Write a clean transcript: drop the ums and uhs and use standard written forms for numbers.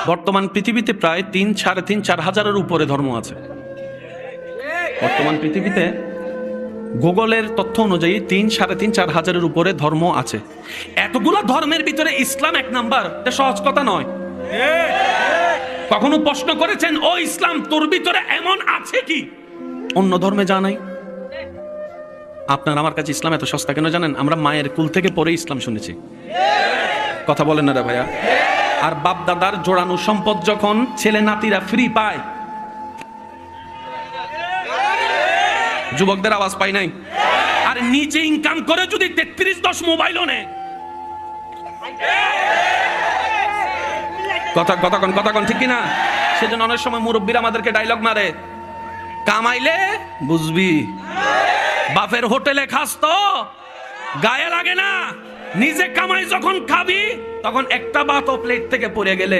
বর্তমান পৃথিবীতে প্রায় 3-4,500 উপরে ধর্ম আছে। বর্তমান পৃথিবীতে গুগলের তথ্য অনুযায়ী 3-4,500 উপরে ধর্ম আছে। এতগুলো ধর্মের ভিতরে ইসলাম এক নাম্বার, এটা সহজ কথা নয়। কখনো প্রশ্ন করেছেন, ও ইসলাম, তোর ভিতরে এমন আছে কি অন্য ধর্মে যা নাই? আপনার আমার কাছে ইসলাম এত সস্তা কেন জানেন? আমরা মায়ের কুল থেকে পরে ইসলাম শুনেছি। কথা বলেন না রে ভাইয়া? আর বাপ দাদার জোড়ানো সম্পদ যখন ছেলে নাতিরা ফ্রি পায়, যুবকদের আওয়াজ পাই নাই? আর নিজে ইনকাম করে যদি 33-10 মোবাইলও নেয়, কথা ঠিক কিনা? সেজন্য অনেক সময় মুরব্বীরা আমাদেরকে ডায়লগ মারে, কামাইলে বুঝবি, বাপের হোটেলে খাস তো গায়ে লাগে না, নিজে কামাই যখন খাবি তখন একটা ভাতও প্লেট থেকে পড়ে গেলে